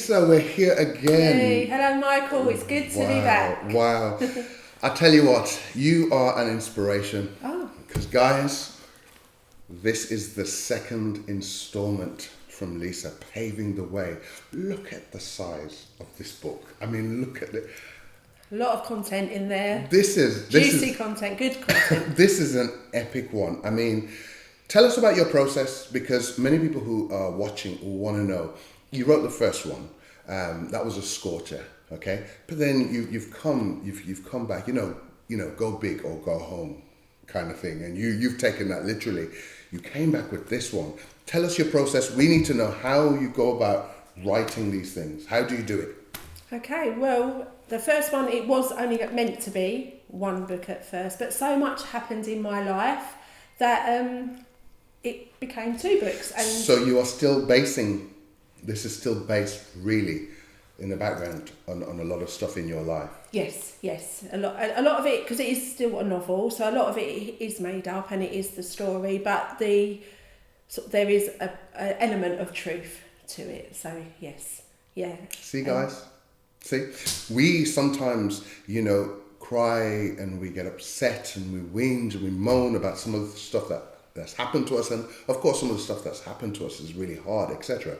Lisa, we're here again. Hey, hello Michael, it's good to be back. Wow. I tell you what, you are an inspiration. Oh. Because guys, this is the second installment from Lisa, Paving the Way. Look at the size of this book. I mean, look at it. A lot of content in there. Juicy content, good content. This is an epic one. I mean, tell us about your process, because many people who are watching will want to know. You wrote the first one. That was a scorcher, okay? But then you've come back. You know, go big or go home, kind of thing. And you've taken that literally. You came back with this one. Tell us your process. We need to know how you go about writing these things. How do you do it? Okay, well, the first one, it was only meant to be one book at first, but so much happened in my life that it became two books. And so you are still basing. This is still based really in the background on a lot of stuff in your life. Yes. A lot of it, because it is still a novel, so a lot of it is made up and it is the story, but there is an element of truth to it. So yes, yeah. See, guys, we sometimes, cry and we get upset and we whinge and we moan about some of the stuff that's happened to us, and of course some of the stuff that's happened to us is really hard, etc.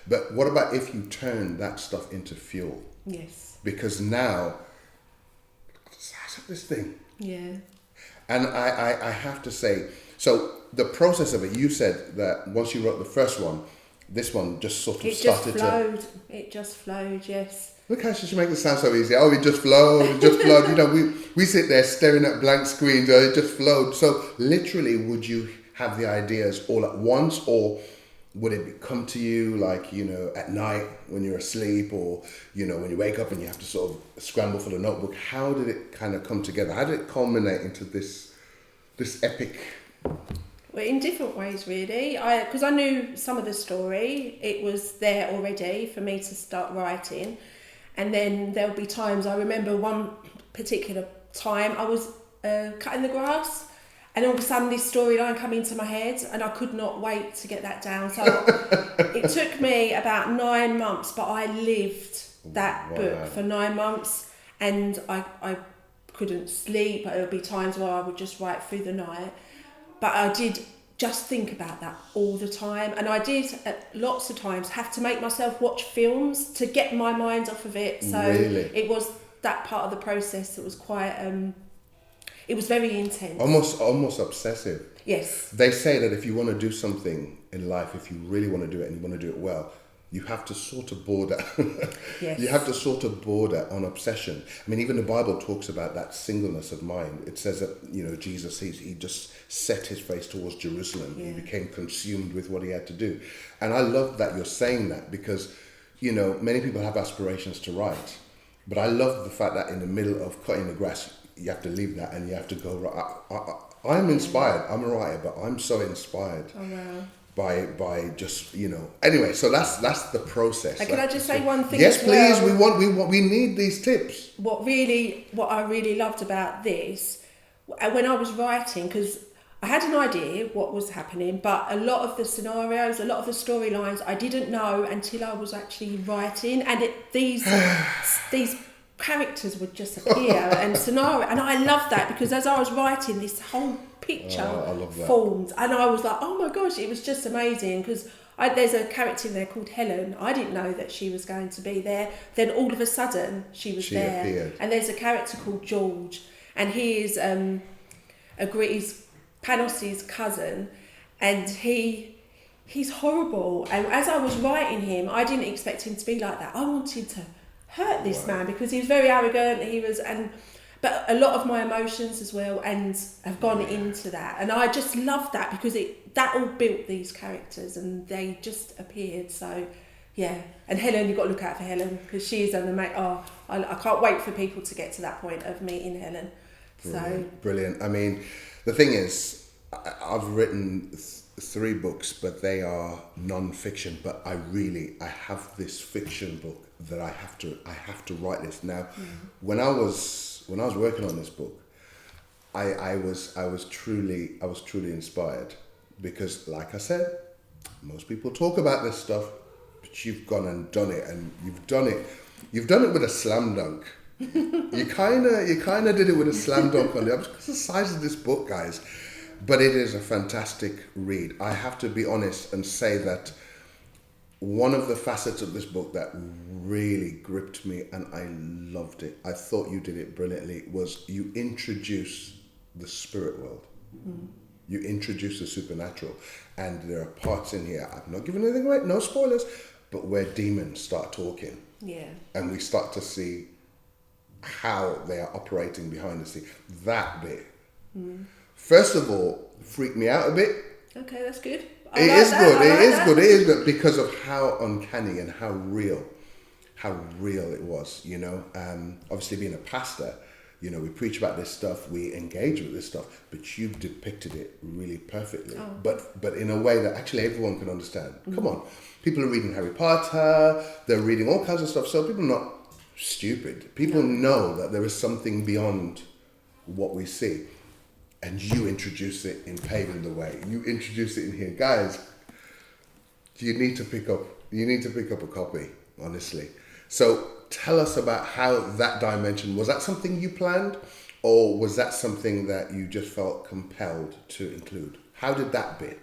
But what about if you turn that stuff into fuel? Yes. Because now, the size of this thing. Yeah. And I have to say, so the process of it, you said that once you wrote the first one, this one just sort of started to... It just flowed, yes. Look how she makes it sound so easy. Oh, it just flowed. We sit there staring at blank screens. Oh, it just flowed. So literally, would you have the ideas all at once, or would it come to you at night when you're asleep, or, when you wake up and you have to sort of scramble for the notebook? How did it kind of come together? How did it culminate into this epic? Well, in different ways, really. Because I knew some of the story. It was there already for me to start writing. And then there'll be times, I remember one particular time I was cutting the grass, and all of a sudden this storyline came into my head and I could not wait to get that down. So it took me about 9 months, but I lived that book for 9 months, and I couldn't sleep. There would be times where I would just write through the night. But I did just think about that all the time. And I did lots of times have to make myself watch films to get my mind off of it. So really? It was that part of the process that was quite... it was very intense. Almost obsessive. Yes. They say that if you want to do something in life, if you really want to do it and you want to do it well, you have to sort of border. Yes. You have to sort of border on obsession. I mean, even the Bible talks about that singleness of mind. It says that, Jesus, he just set his face towards Jerusalem. Yeah. He became consumed with what he had to do. And I love that you're saying that, because, many people have aspirations to write. But I love the fact that in the middle of cutting the grass, you have to leave that and you have to go right. I'm inspired. I'm a writer, but I'm so inspired. Oh, wow. By just anyway, so that's the process. Can I just say one thing? Yes, as please. well? We need these tips. What I really loved about this, when I was writing, because I had an idea what was happening, but a lot of the scenarios, a lot of the storylines, I didn't know until I was actually writing, and these characters would just appear and scenario, and I loved that, because as I was writing, this whole picture formed, and I was like, oh my gosh, it was just amazing, because there's a character in there called Helen. I didn't know that she was going to be there. Then all of a sudden she there appeared. And there's a character called George, and he is he's Panos's cousin, and he's horrible, and as I was writing him, I didn't expect him to be like that. I wanted to hurt this man, because he was very arrogant. But a lot of my emotions as well, and have gone into that, and I just love that, because that all built these characters, and they just appeared. So yeah, and Helen, you've got to look out for Helen, because she is an amazing. I can't wait for people to get to that point of meeting Helen. Brilliant. I mean, the thing is, I've written 3 books, but they are non-fiction. But I have this fiction book that I have to write this now. When I was working on this book, I was truly inspired, because, like I said, most people talk about this stuff, but you've gone and done it, and you've done it with a slam dunk. You kind of did it with a slam dunk on it. Because the size of this book, guys, but it is a fantastic read. I have to be honest and say that one of the facets of this book that really gripped me and I loved it, I thought you did it brilliantly, was you introduce the spirit world. You introduce the supernatural, and there are parts in here, I'm not giving anything away, no spoilers, but where demons start talking. Yeah. And we start to see how they are operating behind the scene. That bit, first of all, freaked me out a bit. Okay, that's good. It is good because of how uncanny and how real it was, you know. Obviously being a pastor, you know, we preach about this stuff, we engage with this stuff, but you depicted it really perfectly. But in a way that actually everyone can understand. Come on. People are reading Harry Potter, they're reading all kinds of stuff, so people are not stupid. People know that there is something beyond what we see. And you introduce it in Paving the Way. You introduce it in here. Guys, you need to pick up a copy, honestly. So tell us about how that dimension, was that something you planned, or was that something that you just felt compelled to include? How did that bit?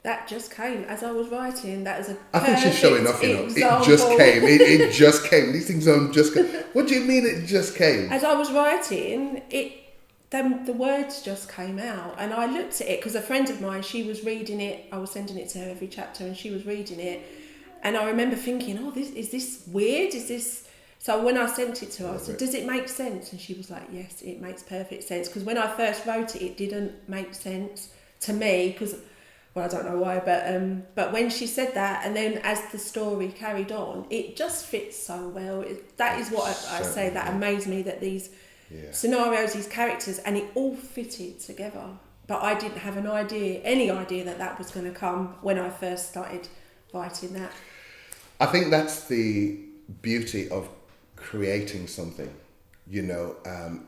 That just came as I was writing. That is a I think she's showing off, you know. Example. It just came. It just came. These things don't just come. What do you mean it just came? As I was writing, the words just came out, and I looked at it because a friend of mine, she was reading it. I was sending it to her every chapter, and she was reading it, and I remember thinking, "Oh, is this weird? Is this?" So when I sent it to her, I said, "Does it make sense?" And she was like, "Yes, it makes perfect sense." Because when I first wrote it, it didn't make sense to me because. Well, I don't know why, but when she said that, and then as the story carried on, it just fits so well. That is what I say, that amazed me, that these scenarios, these characters, and it all fitted together. But I didn't have any idea that was going to come when I first started writing that. I think that's the beauty of creating something. You know,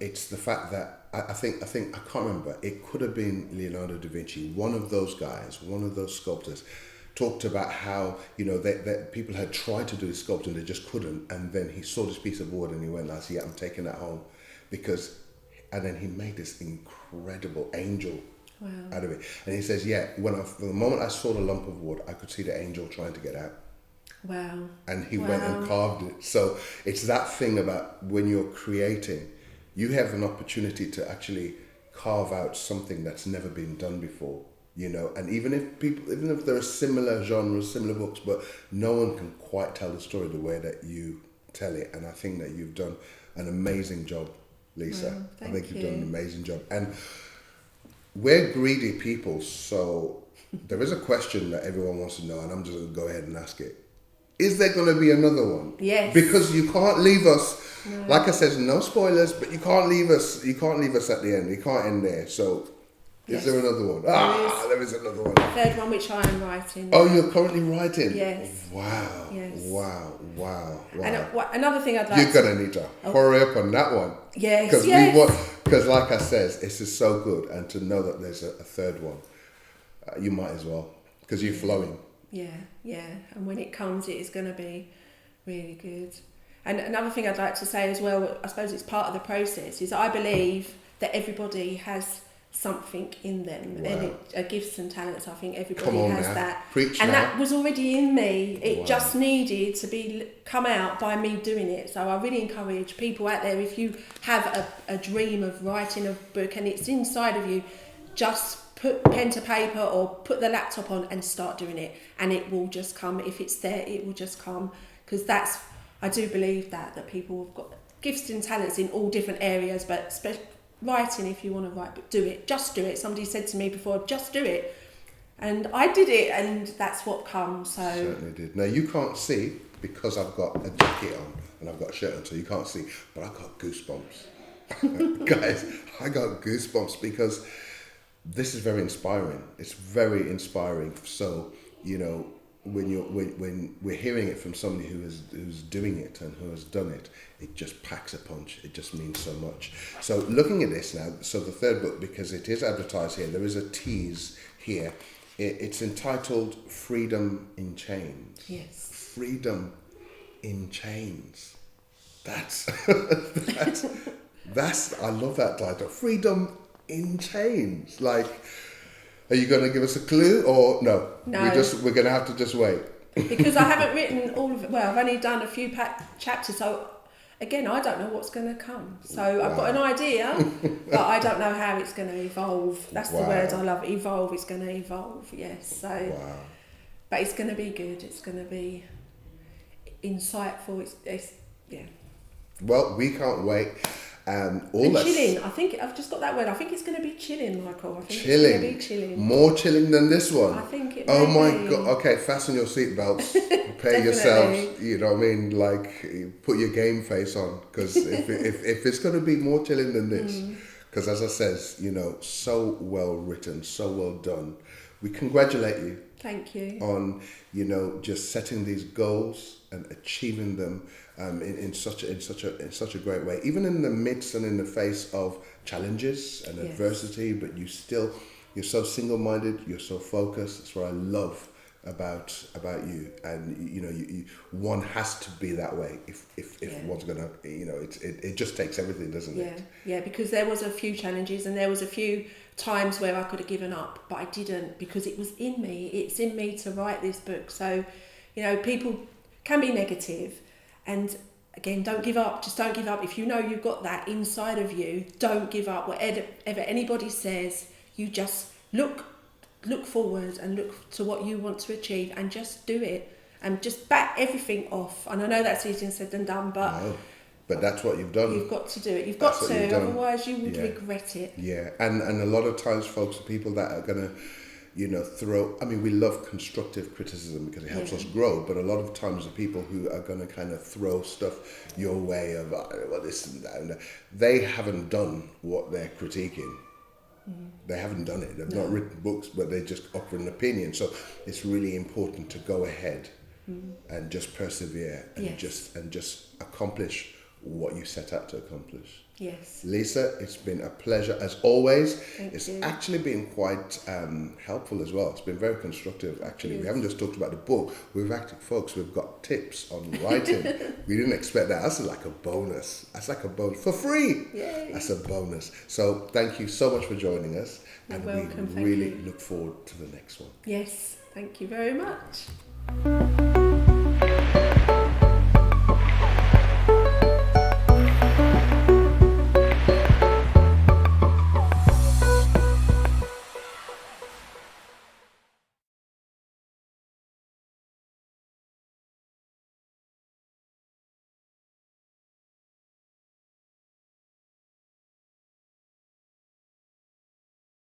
it's the fact that I think I can't remember. It could have been Leonardo da Vinci. One of those guys, one of those sculptors, talked about how, you know, that people had tried to do this sculpture and they just couldn't. And then he saw this piece of wood and he went, "I see, I'm taking that home," and then he made this incredible angel out of it. And he says, from the moment I saw the lump of wood, I could see the angel trying to get out. Wow. And he went and carved it. So it's that thing about when you're creating, you have an opportunity to actually carve out something that's never been done before, you know. And even if there are similar genres, similar books, but no one can quite tell the story the way that you tell it. And I think that you've done an amazing job, Lisa. Well, I think you've done an amazing job. And we're greedy people, so there is a question that everyone wants to know, and I'm just going to go ahead and ask it. Is there going to be another one? Yes. Because you can't leave us. No. Like I said, no spoilers, but you can't leave us. You can't leave us at the end. You can't end there. So, is there another one? There is another one. Third one, which I am writing. Oh, you're currently writing. Yes. Wow. Yes. Wow. And another thing I'd like. You're gonna need to hurry up on that one. Yes. Because like I says, this is so good, and to know that there's a third one, you might as well, because you're flowing. Yeah, and when it comes, it is going to be really good. And another thing I'd like to say as well, I suppose it's part of the process, is I believe that everybody has something in them, and gifts and talents. I think everybody has that. Preach and now. That was already in me. It just needed to come out by me doing it. So I really encourage people out there, if you have a dream of writing a book and it's inside of you, just put pen to paper or put the laptop on and start doing it, and it will just come. If it's there, it will just come, because I do believe that people have got gifts and talents in all different areas, but writing, if you want to write, but do it, just do it. Somebody said to me before, just do it, and I did it, and that's what comes. So Certainly did. Now you can't see because I've got a jacket on and I've got a shirt on, so you can't see, but I got goosebumps. Guys, I got goosebumps because this is very inspiring. It's very inspiring. So, you know, when we're hearing it from somebody who's doing it and who has done it, it just packs a punch. It just means so much. So looking at this now, so the third book, because it is advertised here, there is a tease here. It's entitled Freedom in Chains. Yes. Freedom in Chains. That's I love that title. Freedom in Chains. Like, are you going to give us a clue or no? No. We're going to have to just wait. Because I haven't written all of it. Well, I've only done a few chapters, so again, I don't know what's going to come. So I've got an idea, but I don't know how it's going to evolve. That's the word I love. Evolve. It's going to evolve. Yes. So, but it's going to be good. It's going to be insightful. It's yeah. Well, we can't wait. Chilling. I think I've just got that word. I think it's going to be chilling, Michael. I think chilling. It's going to be chilling. More chilling than this one. I think it. Oh my be. God! Okay, fasten your seatbelts. Prepare yourselves. You know what I mean? Like, put your game face on, because if it's going to be more chilling than this, because as I says, you know, so well written, so well done. We congratulate you. Thank you. On, you know, just setting these goals and achieving them in such a great way, even in the midst and in the face of challenges and adversity. But you're so single-minded. You're so focused. That's what I love about you. And you know, one has to be that way if one's gonna, you know, it just takes everything, doesn't it? Yeah, because there was a few challenges and there was a few times where I could have given up, but I didn't, because it was in me. It's in me to write this book. So, you know, people can be negative, and again, don't give up. Just don't give up. If you know you've got that inside of you, don't give up. Whatever anybody says, you just look forward and look to what you want to achieve, and just do it, and just back everything off. And I know that's easier said than done, but no. But that's what you've done. You've got to do it. You've got to, otherwise you would regret it. Yeah, and a lot of times, folks, are people that are going to, you know, we love constructive criticism because it helps us grow, but a lot of times the people who are going to kind of throw stuff your way of, well, this and that, and they haven't done what they're critiquing. They haven't done it. They've not written books, but they just offer an opinion. So it's really important to go ahead and just persevere and just accomplish what you set out to accomplish. Yes. Lisa, it's been a pleasure as always. Thank you. Actually been quite helpful as well. It's been very constructive, actually. We haven't just talked about the book. We've got tips on writing. We didn't expect that. That's like a bonus. For free. Yay. That's a bonus. So thank you so much for joining us. You're and welcome. we really look forward to the next one. Yes. Thank you very much.